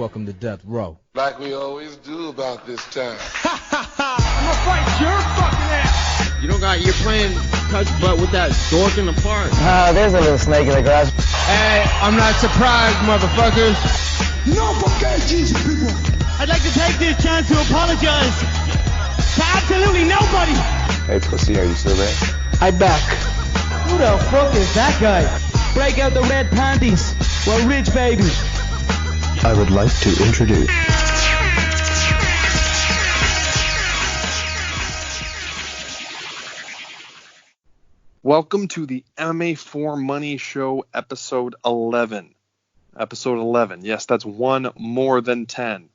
Welcome to Death Row. Like we always do about this time. I'm gonna fight your fucking ass! You don't got, you're playing touch butt with that dork in the park. There's a little snake in the grass. Hey, I'm not surprised, motherfuckers. No forget Jesus, people! I'd like to take this chance to apologize to absolutely nobody. Hey, pussy, are you still there? I'm back. Who the fuck is that guy? Break out the red panties. We're rich, baby. I would like to introduce. Welcome to the MMAforMoney show, episode 11. Episode 11. Yes, that's one more than 10.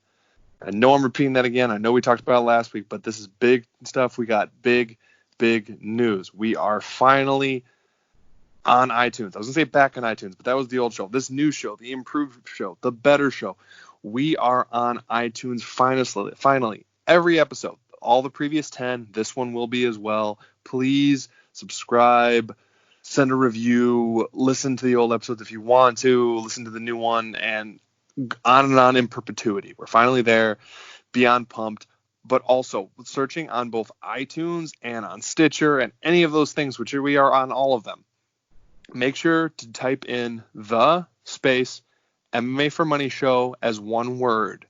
I know I'm repeating that again. I know we talked about it last week, but this is big stuff. We got big news. We are finally on iTunes. I was going to say back on iTunes, but that was the old show. This new show, the improved show, the better show. We are on iTunes finally. Every episode, all the previous 10, this one will be as well. Please subscribe, send a review, listen to the old episodes if you want to, listen to the new one, and on in perpetuity. We're finally there, beyond pumped, but also searching on both iTunes and on Stitcher and any of those things, which we are on all of them. Make sure to type in the space MMAforMoney show as one word.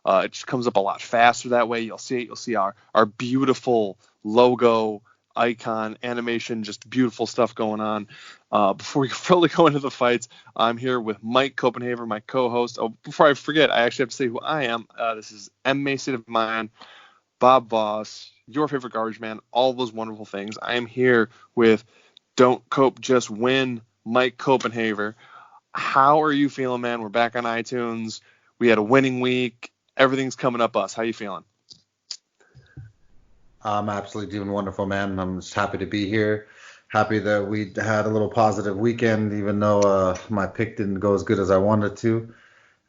It just comes up a lot faster that way. You'll see it. You'll see our beautiful logo, icon, animation, just beautiful stuff going on. Before we really go into the fights, I'm here with Mike Copenhaver, my co-host. Oh, before I forget, I actually have to say who I am. This is MMA State of Mind, Bob Voss, your favorite garbage man, all those wonderful things. I am here with Don't Cope, Just Win, Mike Copenhaver. How are you feeling, man? We're back on iTunes. We had a winning week. Everything's coming up us. How you feeling? I'm absolutely doing wonderful, man. I'm just happy to be here. Happy that we had a little positive weekend, even though my pick didn't go as good as I wanted to.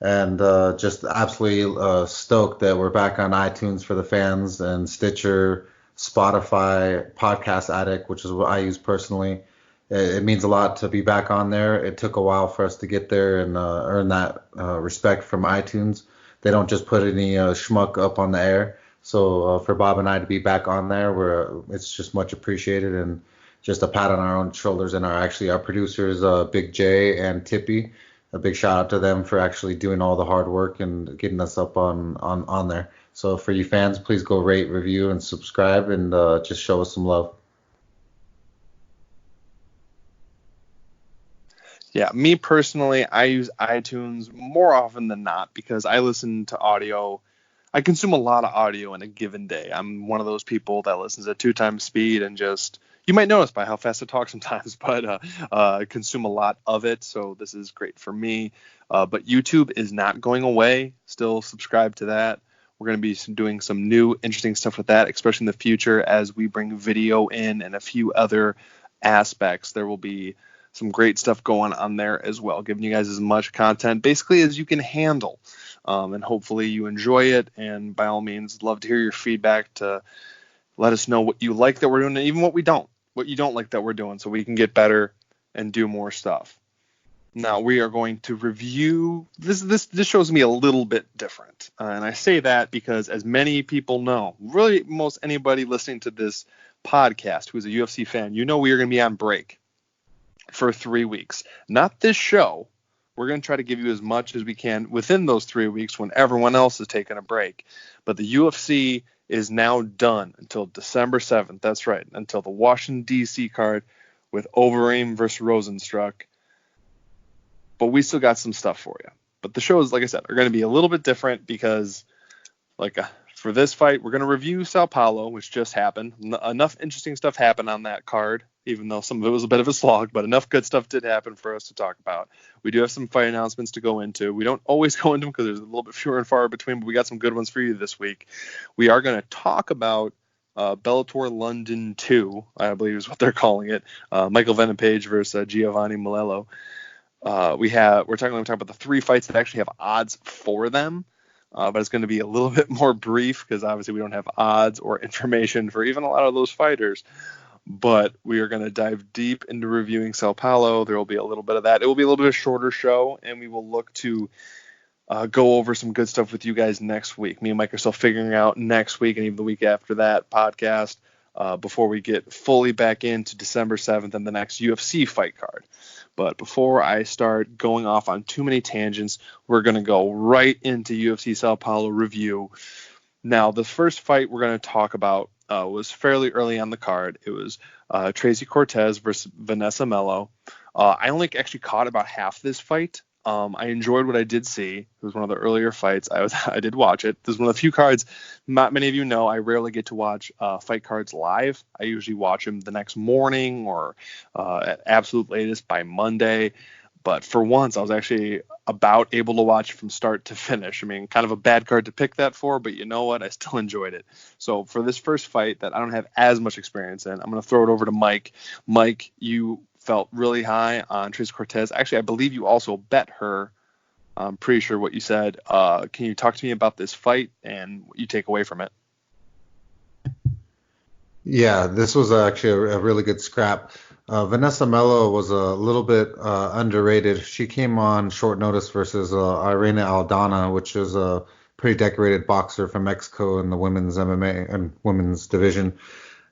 And just absolutely stoked that we're back on iTunes for the fans and Stitcher, Spotify, Podcast Addict, which is what I use personally. It means a lot to be back on there. It took a while for us to get there and earn that respect from iTunes. They don't just put any schmuck up on the air. So for Bob and I to be back on there, it's just much appreciated, and just a pat on our own shoulders and our producers, Big J and Tippy. A big shout out to them for actually doing all the hard work and getting us up on there. So for you fans, please go rate, review, and subscribe, and just show us some love. Yeah, me personally, I use iTunes more often than not because I listen to audio. I consume a lot of audio in a given day. I'm one of those people that listens at 2 times speed and just, you might notice by how fast I talk sometimes, but I consume a lot of it. So this is great for me. But YouTube is not going away. Still subscribe to that. We're going to be doing some new interesting stuff with that, especially in the future as we bring video in and a few other aspects. There will be some great stuff going on there as well, giving you guys as much content basically as you can handle. And hopefully you enjoy it. And by all means, love to hear your feedback to let us know what you like that we're doing, and even what you don't like that we're doing, so we can get better and do more stuff. Now we are going to review this show's gonna be a little bit different. And I say that because, as many people know, really most anybody listening to this podcast who's a UFC fan, we are going to be on break for 3 weeks. Not this show. We're going to try to give you as much as we can within those 3 weeks when everyone else is taking a break. But the UFC is now done until December 7th. That's right, until the Washington, D.C. card with Overeem versus Rosenstruck. But we still got some stuff for you. But the shows, like I said, are going to be a little bit different because, for this fight, we're going to review Sao Paulo, which just happened. Enough interesting stuff happened on that card, even though some of it was a bit of a slog, but enough good stuff did happen for us to talk about. We do have some fight announcements to go into. We don't always go into them because there's a little bit fewer and far between, but we got some good ones for you this week. We are going to talk about Bellator London 2, I believe is what they're calling it. Michael Venom Page versus Giovanni Malello. We're talking about the 3 fights that actually have odds for them. But it's going to be a little bit more brief because obviously we don't have odds or information for even a lot of those fighters. But we are going to dive deep into reviewing Sao Paulo. There will be a little bit of that. It will be a little bit of a shorter show, and we will look to go over some good stuff with you guys next week. Me and Mike are still figuring out next week and even the week after that podcast before we get fully back into December 7th and the next UFC fight card. But before I start going off on too many tangents, we're going to go right into UFC Sao Paulo review. Now, the first fight we're going to talk about was fairly early on the card. It was Tracy Cortez versus Vanessa Melo. I only actually caught about half this fight. I enjoyed what I did see. It was one of the earlier fights. I did watch it. This is one of the few cards. Not many of you know, I rarely get to watch fight cards live. I usually watch them the next morning or at absolute latest by Monday. But for once, I was actually about able to watch from start to finish. I mean, kind of a bad card to pick that for, but you know what? I still enjoyed it. So for this first fight that I don't have as much experience in, I'm going to throw it over to Mike. Mike, you felt really high on Tracy Cortez. Actually, I believe you also bet her. I'm pretty sure what you said. Can you talk to me about this fight and what you take away from it? Yeah, this was actually a really good scrap. Vanessa Melo was a little bit underrated. She came on short notice versus Irene Aldana, which is a pretty decorated boxer from Mexico in the women's MMA and women's division.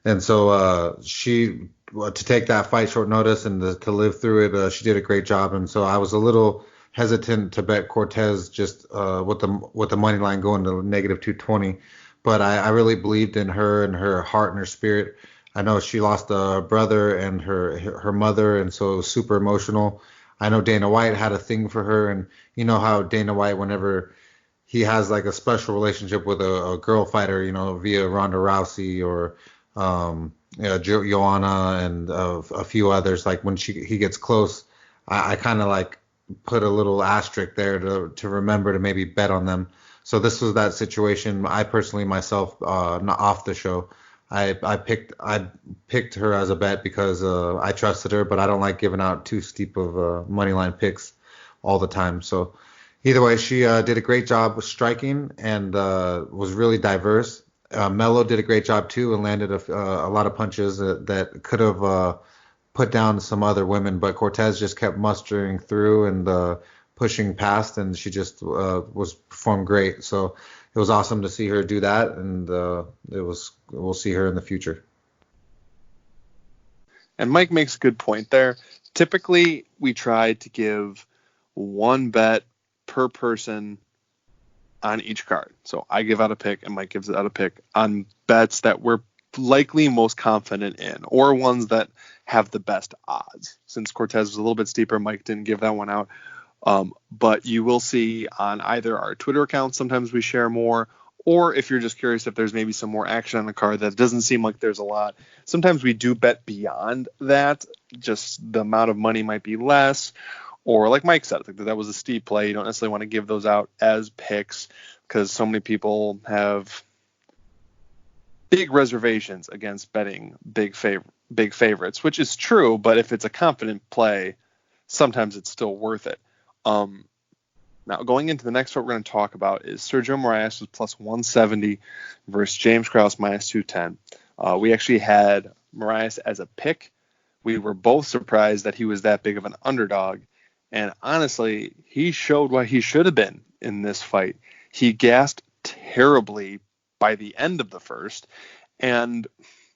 And so to take that fight short notice and to live through it, she did a great job. And so I was a little hesitant to bet Cortez just with the money line going to negative 220. But I really believed in her and her heart and her spirit. I know she lost a brother and her mother, and so it was super emotional. I know Dana White had a thing for her, and you know how Dana White, whenever he has like a special relationship with a girl fighter, you know, via Ronda Rousey or Joanna and a few others, like when he gets close, I kind of like put a little asterisk there to remember to maybe bet on them. So this was that situation. I personally myself, not off the show, I picked her as a bet because I trusted her, but I don't like giving out too steep of money line picks all the time. So either way, she did a great job with striking and was really diverse. Melo did a great job too and landed a lot of punches that could have put down some other women, but Cortez just kept mustering through and pushing past, and she just performed great. So it was awesome to see her do that, and we'll see her in the future. And Mike makes a good point there. Typically, we try to give one bet per person on each card. So I give out a pick, and Mike gives out a pick on bets that we're likely most confident in, or ones that have the best odds. Since Cortez was a little bit steeper, Mike didn't give that one out. But you will see on either our Twitter account, sometimes we share more, or if you're just curious if there's maybe some more action on the card that doesn't seem like there's a lot, sometimes we do bet beyond that. Just the amount of money might be less, or like Mike said, that was a steep play. You don't necessarily want to give those out as picks because so many people have big reservations against betting big favorites, which is true, but if it's a confident play, sometimes it's still worth it. Now, going into the next what we're going to talk about is Sergio Moraes was plus 170 versus James Krause minus 210. We actually had Moraes as a pick. We were both surprised that he was that big of an underdog. And honestly, he showed what he should have been in this fight. He gassed terribly by the end of the first. And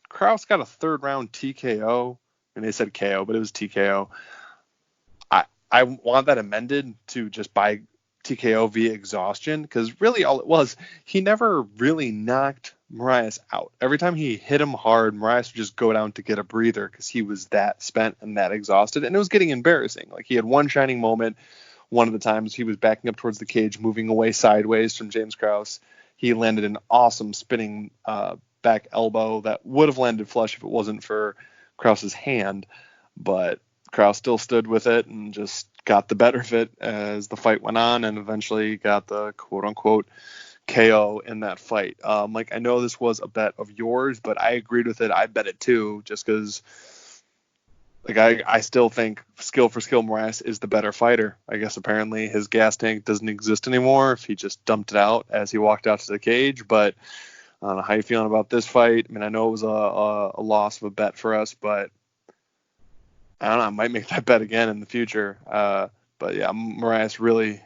Krause got a third round TKO. And they said KO, but it was TKO. I want that amended to just by TKO via exhaustion, because really all it was, he never really knocked Moraes out. Every time he hit him hard, Moraes would just go down to get a breather because he was that spent and that exhausted, and it was getting embarrassing. Like, he had one shining moment. One of the times he was backing up towards the cage, moving away sideways from James Krause. He landed an awesome spinning back elbow that would have landed flush if it wasn't for Krause's hand, but Krause still stood with it and just got the better of it as the fight went on and eventually got the quote-unquote KO in that fight. Mike, I know this was a bet of yours, but I agreed with it. I bet it too, just because I still think skill for skill Moraes is the better fighter. I guess apparently his gas tank doesn't exist anymore if he just dumped it out as he walked out to the cage. But I don't know how you feeling about this fight. I mean, I know it was a loss of a bet for us, but I don't know. I might make that bet again in the future. But yeah, Moraes really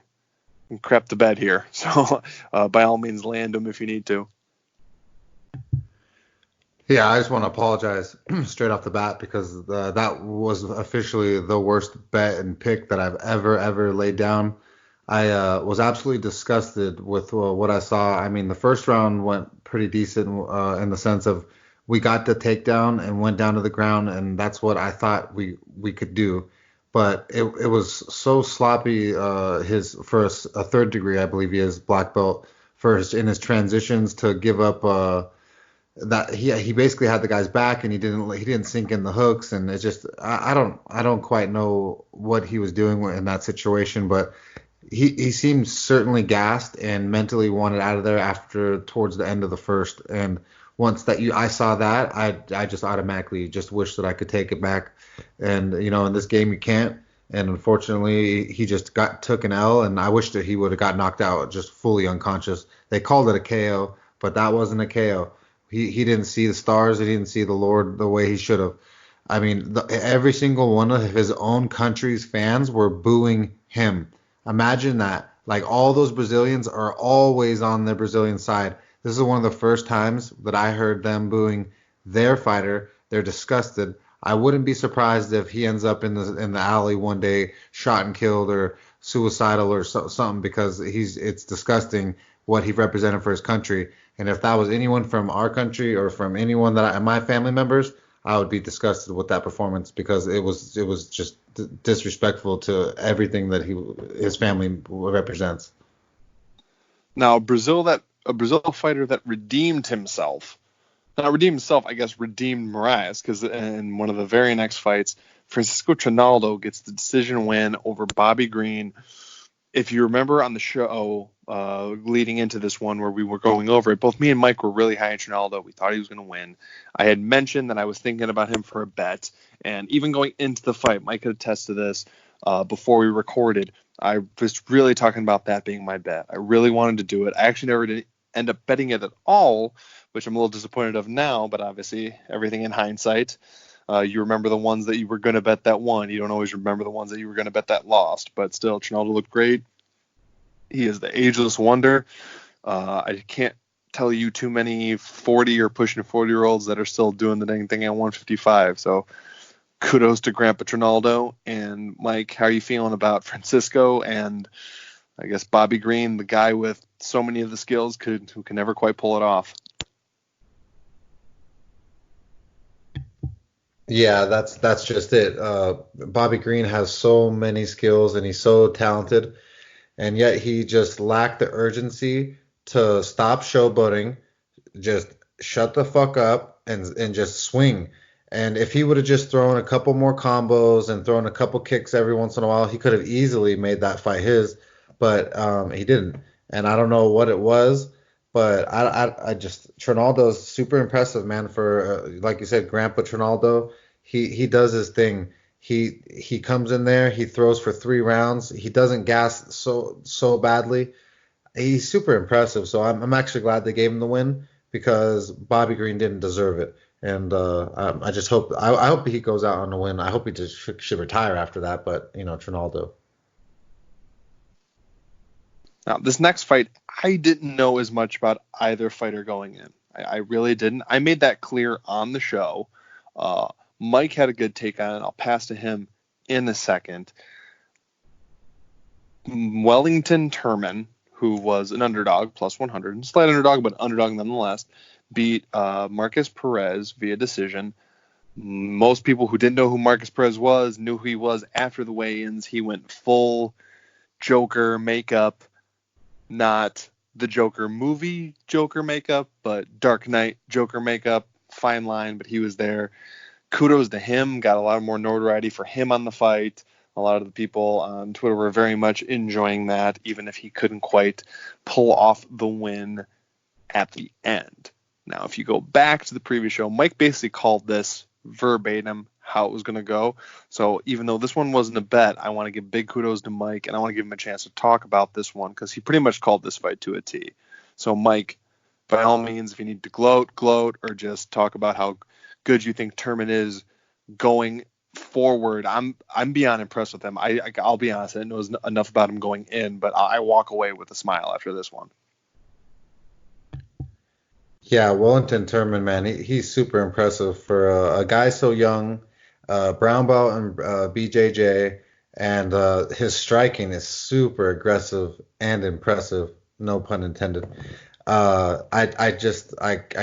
crap the bed here. So by all means, land him if you need to. Yeah, I just want to apologize straight off the bat because that was officially the worst bet and pick that I've ever laid down. I was absolutely disgusted with what I saw. I mean, the first round went pretty decent in the sense of we got the takedown and went down to the ground, and that's what I thought we could do. But it was so sloppy. His for a third degree, I believe he is black belt first in his transitions to give up. That he basically had the guy's back and he didn't sink in the hooks, and it's just I don't quite know what he was doing in that situation, but he seemed certainly gassed and mentally wanted out of there after towards the end of the first. And once I saw that, I just automatically just wish that I could take it back. And in this game you can't. And unfortunately, he just took an L, and I wish that he would have got knocked out just fully unconscious. They called it a KO, but that wasn't a KO. He didn't see the stars. He didn't see the Lord the way he should have. I mean, every single one of his own country's fans were booing him. Imagine that. Like, all those Brazilians are always on the Brazilian side. This is one of the first times that I heard them booing their fighter. They're disgusted. I wouldn't be surprised if he ends up in the alley one day, shot and killed or suicidal or something, because it's disgusting what he represented for his country. And if that was anyone from our country or from anyone my family members, I would be disgusted with that performance because it was just disrespectful to everything that his family represents. Now, a Brazil fighter that redeemed himself. Not redeemed himself, I guess redeemed Moraes, because in one of the very next fights, Francisco Trinaldo gets the decision win over Bobby Green. If you remember on the show leading into this one where we were going over it, both me and Mike were really high on Trinaldo. We thought he was going to win. I had mentioned that I was thinking about him for a bet, and even going into the fight, Mike could attest to this before we recorded. I was really talking about that being my bet. I really wanted to do it. I actually never did end up betting it at all, which I'm a little disappointed of now, but obviously everything in hindsight. You remember the ones that you were going to bet that won. You don't always remember the ones that you were going to bet that lost. But still, Trinaldo looked great. He is the ageless wonder. I can't tell you too many 40 or pushing 40-year-olds that are still doing the dang thing at 155. So kudos to Grandpa Trinaldo. And Mike, how are you feeling about Francisco and I guess Bobby Green, the guy with so many of the skills who can never quite pull it off? Yeah, that's just it. Bobby Green has so many skills and he's so talented, and yet he just lacked the urgency to stop showboating, just shut the fuck up and just swing. And if he would have just thrown a couple more combos and thrown a couple kicks every once in a while, he could have easily made that fight his, but he didn't. And I don't know what it was, but I just Trinaldo's super impressive, man. For like you said, Grandpa Trinaldo, he does his thing. He comes in there, he throws for 3 rounds. He doesn't gas so badly. He's super impressive. So I'm actually glad they gave him the win because Bobby Green didn't deserve it. And I just hope I hope he goes out on a win. I hope he just should retire after that. But Trinaldo. Now, this next fight, I didn't know as much about either fighter going in. I really didn't. I made that clear on the show. Mike had a good take on it. I'll pass to him in a second. Wellington Turman, who was an underdog, plus 100, slight underdog, but underdog nonetheless, beat Marcus Perez via decision. Most people who didn't know who Marcus Perez was knew who he was after the weigh-ins. He went full Joker makeup. Not the Joker movie Joker makeup, but Dark Knight Joker makeup. Fine line, but he was there. Kudos to him. Got a lot more notoriety for him on the fight. A lot of the people on Twitter were very much enjoying that, even if he couldn't quite pull off the win at the end. Now, if you go back to the previous show, Mike basically called this verbatim how it was going to go. So even though this one wasn't a bet, I want to give big kudos to Mike, and I want to give him a chance to talk about this one because he pretty much called this fight to a T. So Mike, by all means, if you need to gloat, or just talk about how good you think Turman is going forward, I'm beyond impressed with him. I'll be honest, I didn't know enough about him going in, but I walk away with a smile after this one. Yeah, Wellington Turman, man, he's super impressive for a guy so young. Brown belt and BJJ, and his striking is super aggressive and impressive. No pun intended. I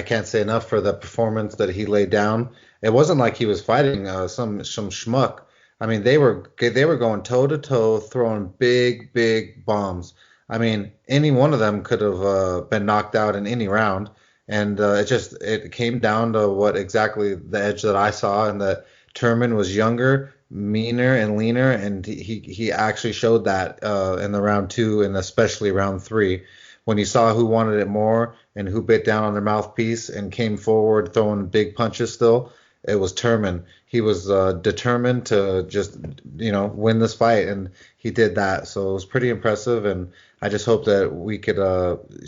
can't say enough for the performance that he laid down. It wasn't like he was fighting some schmuck. I mean, they were going toe to toe, throwing big bombs. I mean, any one of them could have been knocked out in any round, and it came down to what exactly the edge that I saw, and that Turman was younger, meaner, and leaner, and he actually showed that in the round 2 and especially round 3. When you saw who wanted it more and who bit down on their mouthpiece and came forward throwing big punches still, it was Turman. He was determined to just, win this fight, and he did that. So it was pretty impressive, and I just hope that we could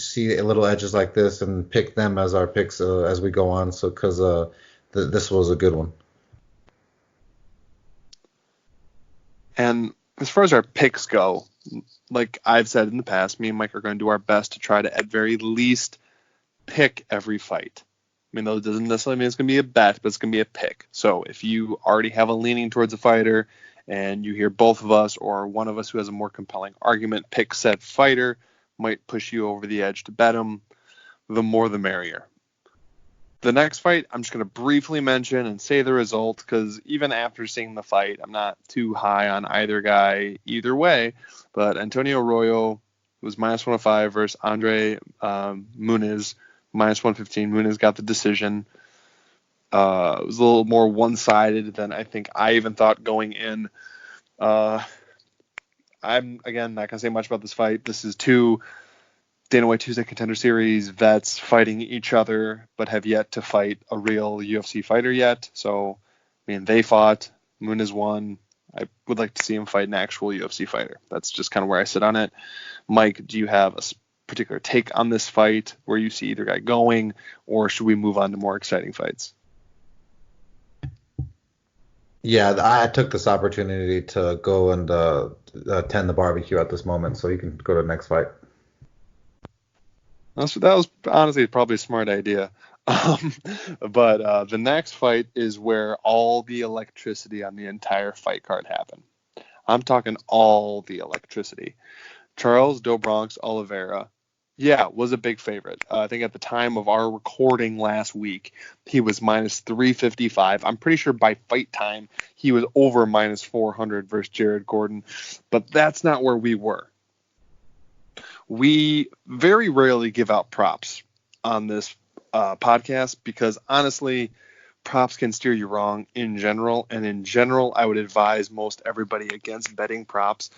see little edges like this and pick them as our picks as we go on. So because this was a good one. And as far as our picks go, like I've said in the past, me and Mike are going to do our best to try to at very least pick every fight. I mean, that doesn't necessarily mean it's going to be a bet, but it's going to be a pick. So if you already have a leaning towards a fighter and you hear both of us or one of us who has a more compelling argument pick said fighter, might push you over the edge to bet him, the more the merrier. The next fight, I'm just going to briefly mention and say the result, because even after seeing the fight, I'm not too high on either guy either way. But Antonio Arroyo was minus 105 versus Andre Muniz, minus 115. Muniz got the decision. It was a little more one-sided than I think I even thought going in. I'm, again, not going to say much about this fight. This is two Dana White Tuesday Contender Series vets fighting each other, but have yet to fight a real UFC fighter yet. So, I mean, they fought. Muniz won. I would like to see him fight an actual UFC fighter. That's just kind of where I sit on it. Mike, do you have a particular take on this fight where you see either guy going, or should we move on to more exciting fights? Yeah, I took this opportunity to go and attend the barbecue at this moment, so you can go to the next fight. That was honestly probably a smart idea. But the next fight is where all the electricity on the entire fight card happened. I'm talking all the electricity. Charles Do Bronx Oliveira, was a big favorite. I think at the time of our recording last week, he was minus 355. I'm pretty sure by fight time, he was over minus 400 versus Jared Gordon. But that's not where we were. We very rarely give out props on this podcast because, honestly, props can steer you wrong in general. And in general, I would advise most everybody against betting props,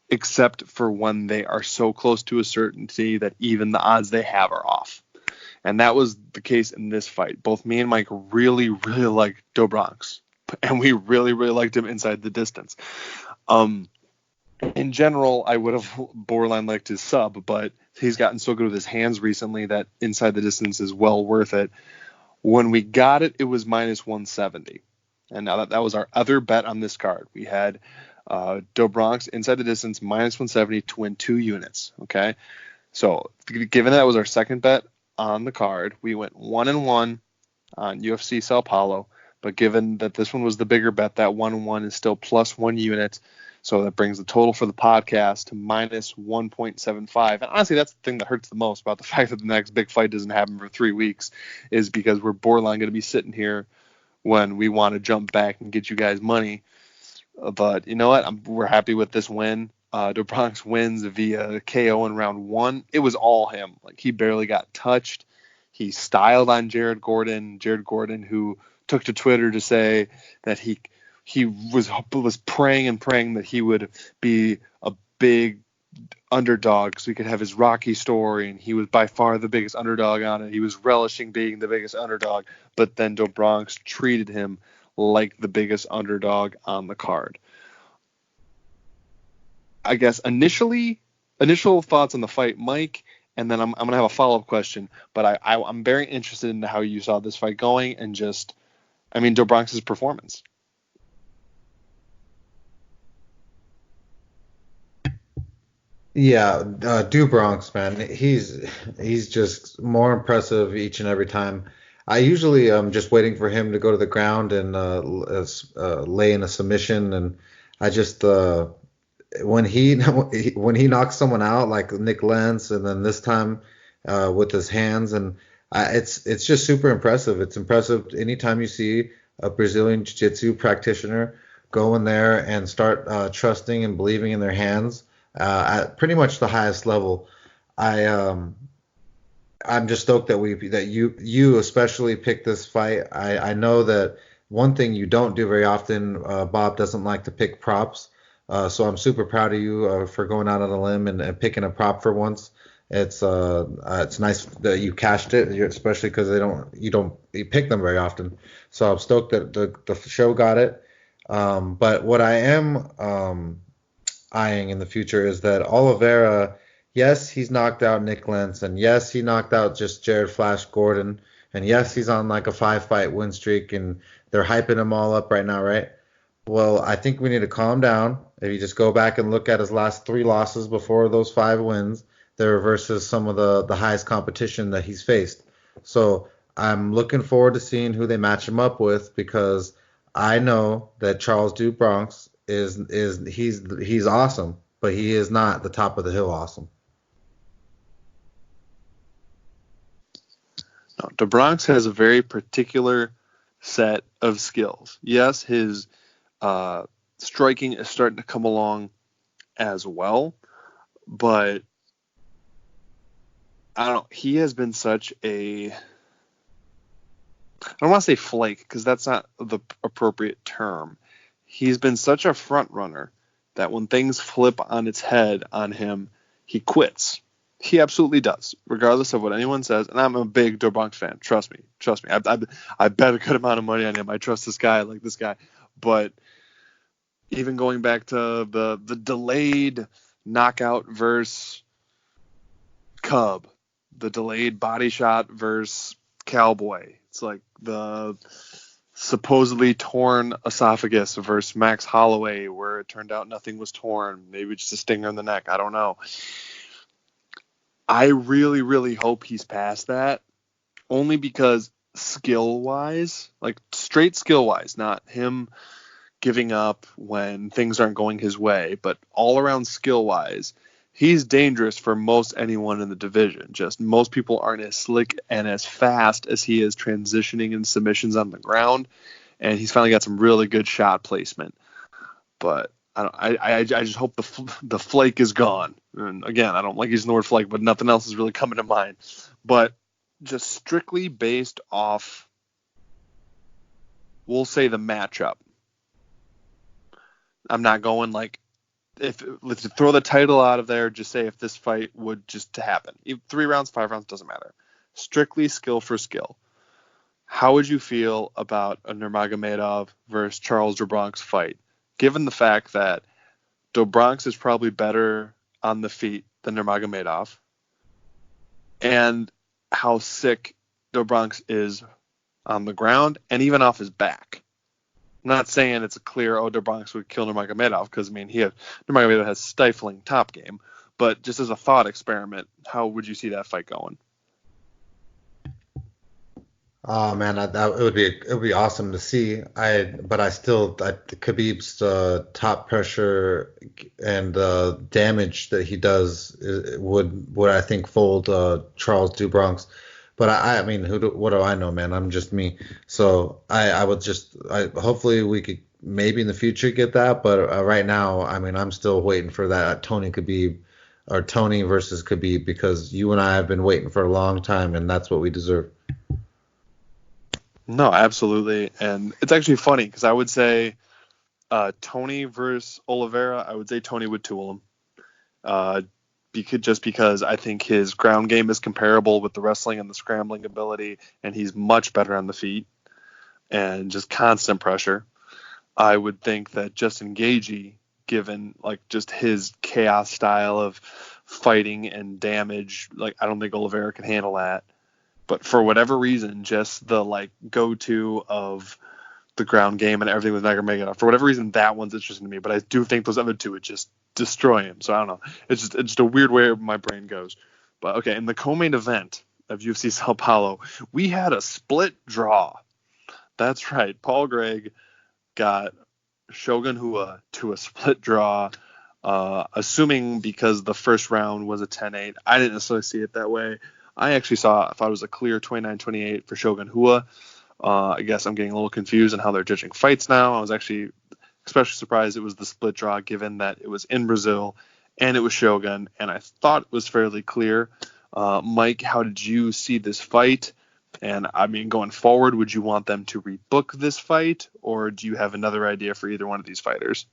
except for when they are so close to a certainty that even the odds they have are off. And that was the case in this fight. Both me and Mike really, really liked Do Bronx, and we really, really liked him inside the distance. In general, I would have borderline liked his sub, but he's gotten so good with his hands recently that inside the distance is well worth it. When we got it, it was minus 170. And now that was our other bet on this card. We had Do Bronx inside the distance minus 170 to win 2 units. Okay. So given that was our second bet on the card, we went 1-1 on UFC Sao Paulo. But given that this one was the bigger bet, that 1-1 is still plus 1 unit. So that brings the total for the podcast to minus 1.75. And honestly, that's the thing that hurts the most about the fact that the next big fight doesn't happen for 3 weeks, is because we're borderline going to be sitting here when we want to jump back and get you guys money. But you know what? We're happy with this win. Do Bronx wins via KO in round 1. It was all him. Like, he barely got touched. He styled on Jared Gordon. Jared Gordon, who took to Twitter to say that he was praying that he would be a big underdog so he could have his Rocky story, and he was by far the biggest underdog on it. He was relishing being the biggest underdog, but then Do Bronx treated him like the biggest underdog on the card. I guess initial thoughts on the fight, Mike, and then I'm going to have a follow-up question, but I'm very interested in how you saw this fight going and just, Do Bronx's performance. Yeah, Do Bronx, man, he's just more impressive each and every time. I usually am just waiting for him to go to the ground and lay in a submission, and I just when he when he knocks someone out like Nick Lentz, and then this time with his hands, and it's just super impressive. It's impressive anytime you see a Brazilian Jiu-Jitsu practitioner go in there and start trusting and believing in their hands at pretty much the highest level. I I'm just stoked that you especially picked this fight. I know that one thing you don't do very often, Bob doesn't like to pick props. So I'm super proud of you for going out on a limb and picking a prop for once. It's nice that you cashed it, especially because you pick them very often. So I'm stoked that the show got it. But what I am eyeing in the future is that Oliveira, yes, he's knocked out Nick Lentz, and yes, he knocked out just Jared Flash Gordon, and yes, he's on like a 5-fight win streak, and they're hyping him all up right now, right? Well, I think we need to calm down. If you just go back and look at his last 3 losses before those 5 wins, they're versus some of the highest competition that he's faced. So I'm looking forward to seeing who they match him up with, because I know that Charles Du Bronx he's awesome, but he is not the top of the hill awesome. No, Du Bronx has a very particular set of skills. Yes, his striking is starting to come along as well, but I don't know. He has been such I don't want to say flake, because that's not the appropriate term. He's been such a front runner that when things flip on its head on him, he quits. He absolutely does, regardless of what anyone says. And I'm a big Du Bronx fan. Trust me. I bet a good amount of money on him. I trust this guy. I like this guy. But even going back to the delayed knockout versus Cub, the delayed body shot versus Cowboy. It's like the supposedly torn esophagus versus Max Holloway, where it turned out nothing was torn. Maybe just a stinger in the neck. I don't know. I really, really hope he's past that, only because skill-wise, like straight skill-wise, not him giving up when things aren't going his way, but all-around skill-wise, he's dangerous for most anyone in the division. Just most people aren't as slick and as fast as he is transitioning in submissions on the ground, and he's finally got some really good shot placement. But I just hope the flake is gone. And again, I don't like using the word flake, but nothing else is really coming to mind. But just strictly based off, we'll say, the matchup. I'm not going like, if let's throw the title out of there, just say if this fight would just to happen. 3 rounds, 5 rounds, doesn't matter. Strictly skill for skill. How would you feel about a Nurmagomedov versus Charles Du Bronx fight, given the fact that Du Bronx is probably better on the feet than Nurmagomedov, and how sick Du Bronx is on the ground and even off his back? I'm not saying it's a clear, Du Bronx would kill Nurmagomedov, because, I mean, Nurmagomedov has stifling top game, but just as a thought experiment, how would you see that fight going? Oh man, it would be awesome to see. Khabib's top pressure and damage that he does would I think fold Charles Du Bronx. But I mean, what do I know, man? I'm just me. So hopefully we could maybe in the future get that. But right now, I mean, I'm still waiting for that Tony versus Khabib, because you and I have been waiting for a long time, and that's what we deserve. No, absolutely. And it's actually funny, because I would say Tony versus Oliveira, I would say Tony would tool him. Because I think his ground game is comparable with the wrestling and the scrambling ability, and he's much better on the feet and just constant pressure. I would think that Justin Gaethje, given like just his chaos style of fighting and damage, like I don't think Oliveira can handle that. But for whatever reason, just the like go-to of the ground game and everything with Nagomedov. For whatever reason, that one's interesting to me, but I do think those other two would just destroy him. So I don't know. It's just a weird way my brain goes. But okay, in the co-main event of UFC Sao Paulo, we had a split draw. That's right. Paul Gregg got Shogun Rua to a split draw, assuming because the first round was a 10-8. I didn't necessarily see it that way. I actually thought it was a clear 29-28 for Shogun Rua. I guess I'm getting a little confused on how they're judging fights now. I was actually especially surprised it was the split draw, given that it was in Brazil and it was Shogun, and I thought it was fairly clear. Mike, how did you see this fight? And I mean, going forward, would you want them to rebook this fight, or do you have another idea for either one of these fighters?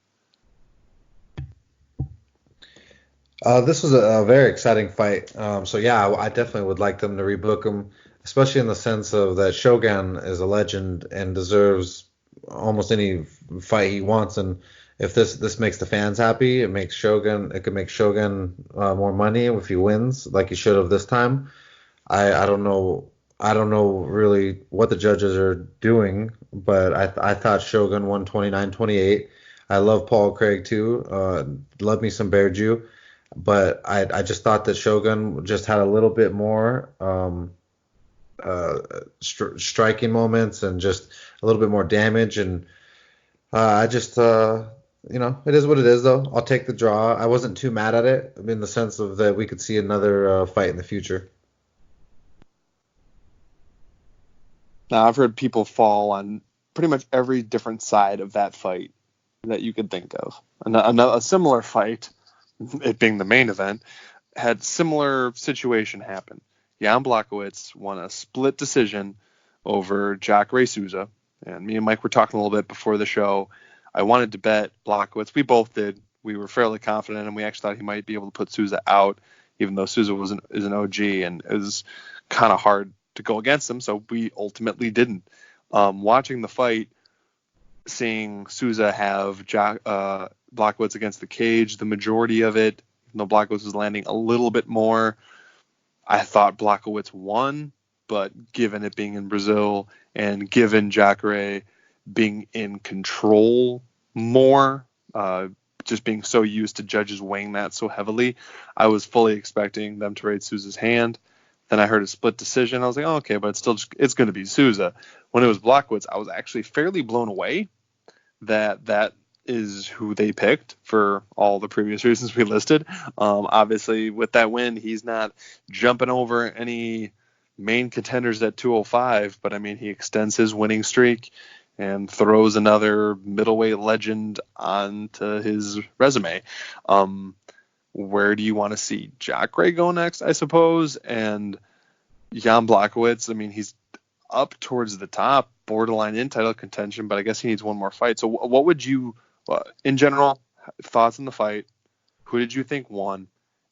This was a very exciting fight. So yeah, I definitely would like them to rebook him, especially in the sense of that Shogun is a legend and deserves almost any fight he wants. And if this makes the fans happy, it could make Shogun more money if he wins, like he should have this time. I don't know really what the judges are doing, but I thought Shogun won 29-28. I love Paul Craig too. Love me some Bear Jew. But I just thought that Shogun just had a little bit more striking moments and just a little bit more damage. And I just, it is what it is, though. I'll take the draw. I wasn't too mad at it in the sense of that we could see another fight in the future. Now, I've heard people fall on pretty much every different side of that fight that you could think of. A similar fight, it being the main event, had similar situation happen. Jan Blachowicz won a split decision over Jacare Souza, and me and Mike were talking a little bit before the show. I wanted to bet Blachowicz. We both did. We were fairly confident, and we actually thought he might be able to put Souza out, even though Souza is an OG, and it was kind of hard to go against him, so we ultimately didn't. Watching the fight, seeing Souza have Blachowicz against the cage, the majority of it, even though Blachowicz was landing a little bit more, I thought Blachowicz won, but given it being in Brazil and given Jacare being in control more, just being so used to judges weighing that so heavily, I was fully expecting them to raise Souza's hand. Then I heard a split decision. I was like, oh, okay, but it's going to be Souza. When it was Blachowicz, I was actually fairly blown away that is who they picked for all the previous reasons we listed. Obviously, with that win, he's not jumping over any main contenders at 205, but I mean, he extends his winning streak and throws another middleweight legend onto his resume. Where do you want to see Jacare go next, I suppose? And Jan Blachowicz, I mean, he's up towards the top, borderline in title contention, but I guess he needs one more fight. So what would you, in general, thoughts on the fight? Who did you think won?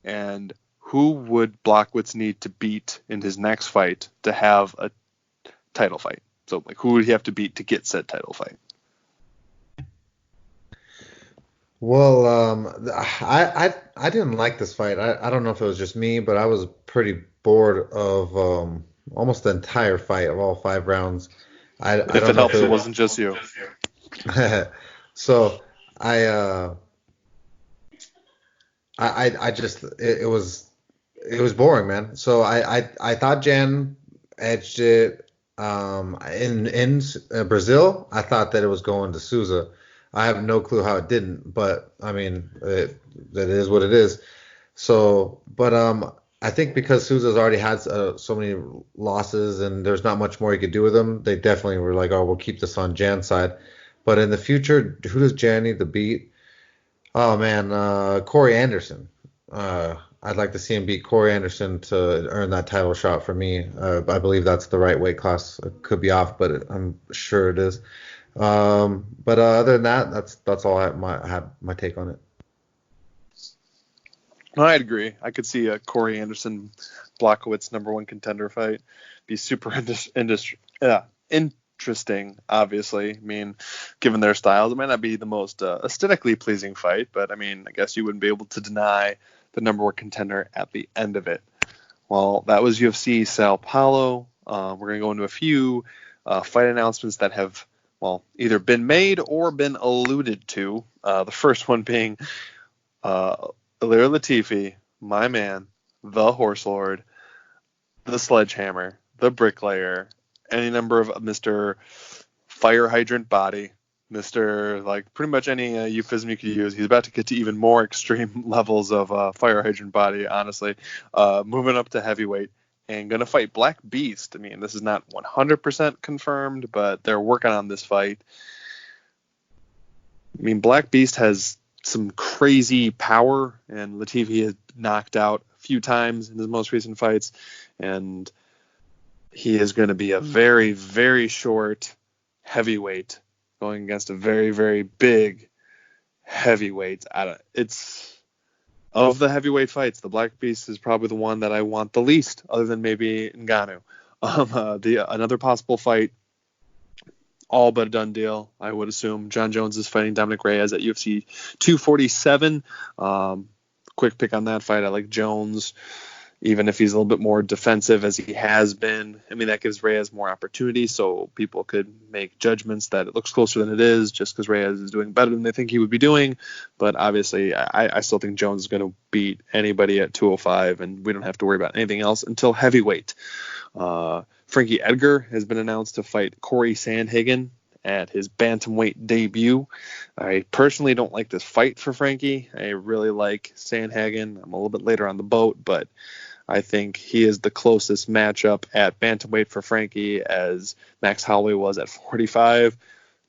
And who would Blachowicz need to beat in his next fight to have a title fight? So, like, who would he have to beat to get said title fight? Well, I didn't like this fight. I don't know if it was just me, but I was pretty bored of almost the entire fight of all 5 rounds. If it helps, it wasn't just you. So I just it was boring, man. So I thought Jan edged it in Brazil. I thought that it was going to Souza. I have no clue how it didn't, but I mean, that is what it is. So, but I think because Souza's already had so many losses and there's not much more he could do with them, they definitely were like, oh, we'll keep this on Jan's side. But in the future, who does Jan need to beat? Oh man, Corey Anderson. I'd like to see him beat Corey Anderson to earn that title shot for me. I believe that's the right weight class. It could be off, but I'm sure it is. But other than that, that's all I had my take on it. No, I'd agree. I could see a Corey Anderson Blachowicz #1 contender fight be super interesting. Obviously, I mean, given their styles, it might not be the most aesthetically pleasing fight, but I mean, I guess you wouldn't be able to deny the #1 contender at the end of it. Well, that was UFC Sao Paulo. We're gonna go into a few fight announcements that have either been made or been alluded to. The first one being Ilir Latifi, my man, the Horse Lord, the Sledgehammer, the Bricklayer, any number of Mr. Fire Hydrant Body, Mr. like pretty much any euphemism you could use. He's about to get to even more extreme levels of Fire Hydrant Body, honestly. Moving up to heavyweight and going to fight Black Beast. I mean, this is not 100% confirmed, but they're working on this fight. I mean, Black Beast has some crazy power, and Latifi has knocked out a few times in his most recent fights, and he is going to be a very, very short heavyweight going against a very, very big heavyweight. It's of the heavyweight fights, the Black Beast is probably the one that I want the least, other than maybe Ngannou. Another possible fight, all but a done deal, I would assume. John Jones is fighting Dominic Reyes at UFC 247. Quick pick on that fight. I like Jones, even if he's a little bit more defensive as he has been. I mean, that gives Reyes more opportunity, so people could make judgments that it looks closer than it is just because Reyes is doing better than they think he would be doing. But obviously, I still think Jones is going to beat anybody at 205, and we don't have to worry about anything else until heavyweight. Frankie Edgar has been announced to fight Corey Sandhagen at his bantamweight debut. I personally don't like this fight for Frankie. I really like Sandhagen. I'm a little bit later on the boat, but I think he is the closest matchup at bantamweight for Frankie as Max Holloway was at 45,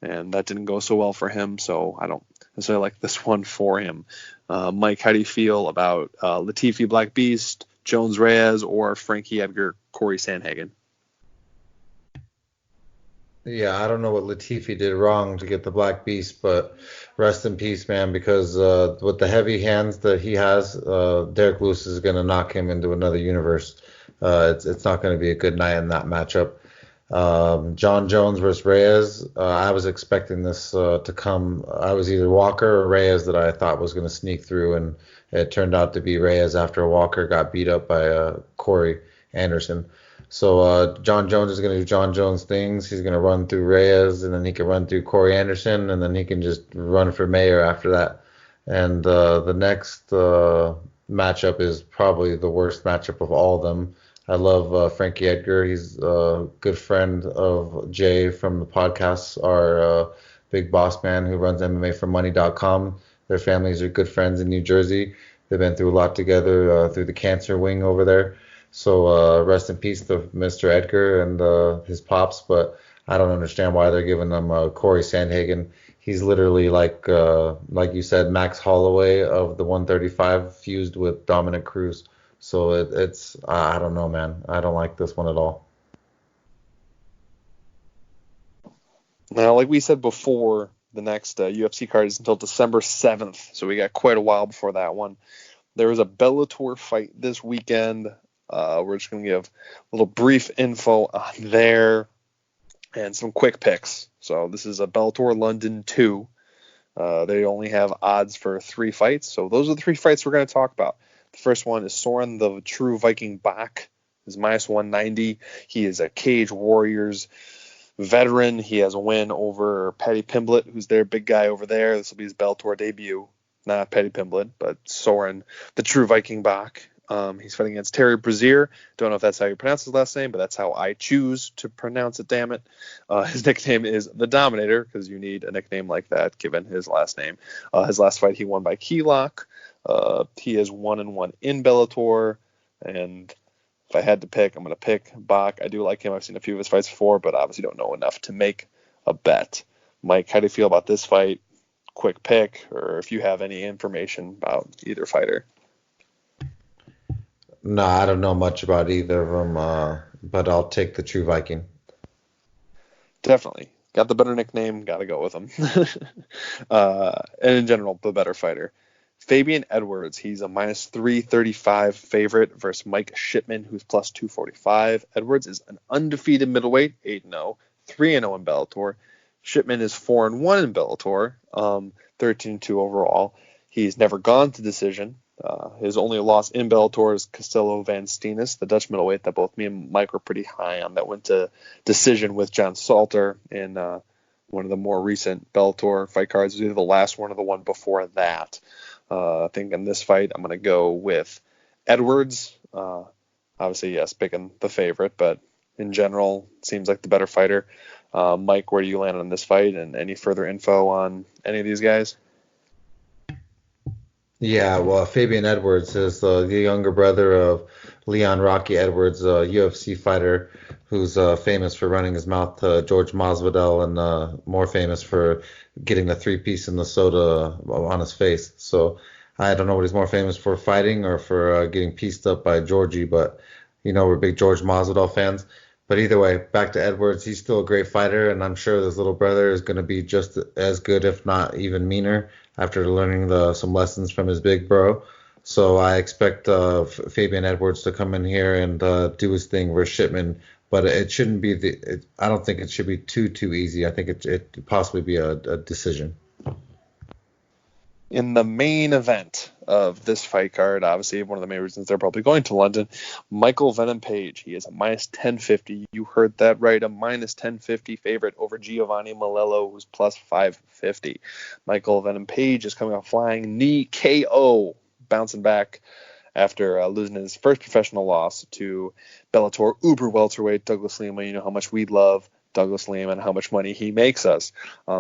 and that didn't go so well for him, so I don't necessarily like this one for him. Mike, how do you feel about Latifi Black Beast, Jones Reyes, or Frankie Edgar Corey Sandhagen? Yeah, I don't know what Latifi did wrong to get the Black Beast, but rest in peace, man, because with the heavy hands that he has, Derek Lewis is going to knock him into another universe. It's not going to be a good night in that matchup. John Jones versus Reyes, I was expecting this to come. I was either Walker or Reyes that I thought was going to sneak through, and it turned out to be Reyes after Walker got beat up by Corey Anderson. So John Jones is going to do John Jones things. He's going to run through Reyes, and then he can run through Corey Anderson, and then he can just run for mayor after that. And the next matchup is probably the worst matchup of all of them. I love Frankie Edgar. He's a good friend of Jay from the podcast, our big boss man who runs MMAforMoney.com. Their families are good friends in New Jersey. They've been through a lot together through the cancer wing over there. So rest in peace to Mr. Edgar and his pops, but I don't understand why they're giving them Corey Sandhagen. He's literally like you said, Max Holloway of the 135 fused with Dominic Cruz. So it's I don't know, man. I don't like this one at all. Now, like we said before, the next UFC card is until December 7th, so we got quite a while before that one. There was a Bellator fight this weekend. We're just going to give a little brief info on there and some quick picks. So this is a Bellator London 2. They only have odds for 3 fights. So those are the 3 fights we're going to talk about. The first one is Soren the True Viking Bach. He's minus 190. He is a Cage Warriors veteran. He has a win over Paddy Pimblett, who's their big guy over there. This will be his Bellator debut. Not Paddy Pimblett, but Soren the True Viking Bach. He's fighting against Terry Brazier. Don't know if that's how you pronounce his last name, but that's how I choose to pronounce it, damn it. His nickname is The Dominator, because you need a nickname like that given his last name. His last fight, he won by key lock. He is 1-1 in Bellator, and if I had to pick, I'm going to pick Bach. I do like him. I've seen a few of his fights before, but obviously don't know enough to make a bet. Mike, how do you feel about this fight? Quick pick, or if you have any information about either fighter. No, I don't know much about either of them, but I'll take the True Viking. Definitely. Got the better nickname, got to go with him. And in general, the better fighter. Fabian Edwards, he's a minus 335 favorite versus Mike Shipman, who's plus 245. Edwards is an undefeated middleweight, 8-0, 3-0 in Bellator. Shipman is 4-1 in Bellator, 13-2 overall. He's never gone to decision. His only loss in Bellator is Castillo Van Steenis, the Dutch middleweight that both me and Mike were pretty high on, that went to decision with John Salter in one of the more recent Bellator fight cards. It was either the last one or the one before that. I think in this fight, I'm going to go with Edwards. Obviously, yes, picking the favorite, but in general, seems like the better fighter. Mike, where do you land on this fight, and any further info on any of these guys? Yeah, well, Fabian Edwards is the younger brother of Leon Rocky Edwards, a UFC fighter who's famous for running his mouth to George Masvidal and more famous for getting the three-piece in the soda on his face. So I don't know what he's more famous for, fighting or for getting pieced up by Georgie, but we're big George Masvidal fans. But either way, back to Edwards. He's still a great fighter, and I'm sure his little brother is going to be just as good, if not even meaner, after learning some lessons from his big bro. So I expect Fabian Edwards to come in here and do his thing versus Shipman. But it shouldn't be I don't think it should be too easy. I think it could possibly be a decision. In the main event of this fight card, obviously one of the main reasons they're probably going to London, Michael Venom Page. He is a minus 1050. You heard that right, a minus 1050 favorite over Giovanni Malello, who's plus 550. Michael Venom Page is coming off flying knee KO, bouncing back after losing his first professional loss to Bellator uber welterweight Douglas Lima. You know how much we love Douglas Lima and how much money he makes us.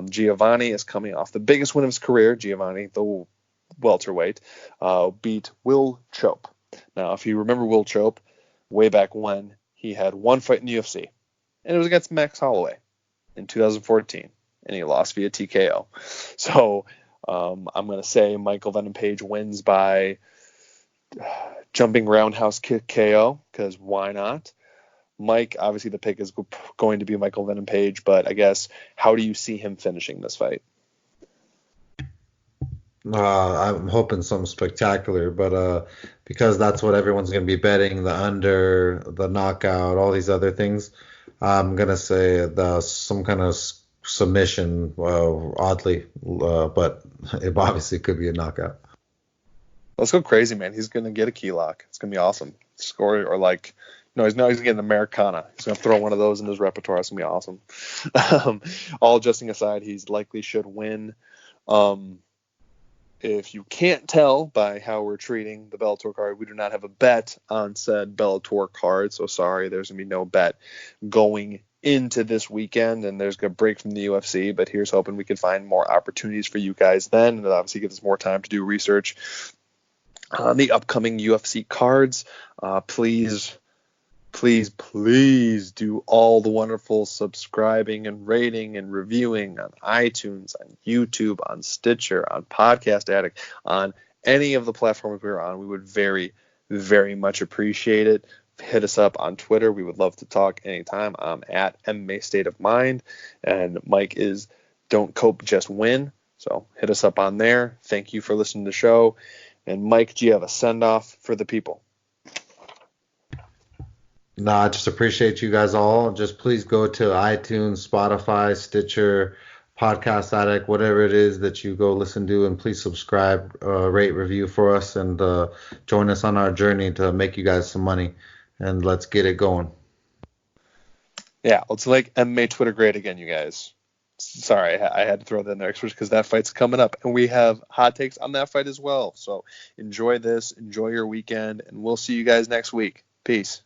Giovanni is coming off the biggest win of his career. Giovanni, the welterweight, beat Will Chope. Now, if you remember Will Chope, way back when, he had one fight in the UFC, and it was against Max Holloway in 2014, and he lost via TKO. So I'm going to say Michael Venom Page wins by jumping roundhouse kick KO, because why not? Mike, obviously the pick is going to be Michael Venom Page, but I guess how do you see him finishing this fight? I'm hoping something spectacular, but because that's what everyone's going to be betting, the under, the knockout, all these other things, I'm going to say some kind of submission, oddly, but it obviously could be a knockout. Let's go crazy, man. He's going to get a key lock. It's going to be awesome. Score or he's getting an Americana. He's going to throw one of those in his repertoire. It's going to be awesome. All joking aside, he's likely should win. If you can't tell by how we're treating the Bellator card, we do not have a bet on said Bellator card. So sorry, there's going to be no bet going into this weekend, and there's going to break from the UFC. But here's hoping we can find more opportunities for you guys then, and it obviously gives us more time to do research on the upcoming UFC cards. Please do all the wonderful subscribing and rating and reviewing on iTunes, on YouTube, on Stitcher, on Podcast Addict, on any of the platforms we're on. We would very, very much appreciate it. Hit us up on Twitter. We would love to talk anytime. I'm at MMA State of Mind, and Mike is Don't Cope, Just Win. So hit us up on there. Thank you for listening to the show. And Mike, do you have a send-off for the people? No, I just appreciate you guys all. Just please go to iTunes, Spotify, Stitcher, Podcast Addict, whatever it is that you go listen to, and please subscribe, rate, review for us, and join us on our journey to make you guys some money. And let's get it going. Yeah, let's make MMA Twitter great again, you guys. Sorry, I had to throw that in there because that fight's coming up, and we have hot takes on that fight as well. So enjoy this, enjoy your weekend, and we'll see you guys next week. Peace.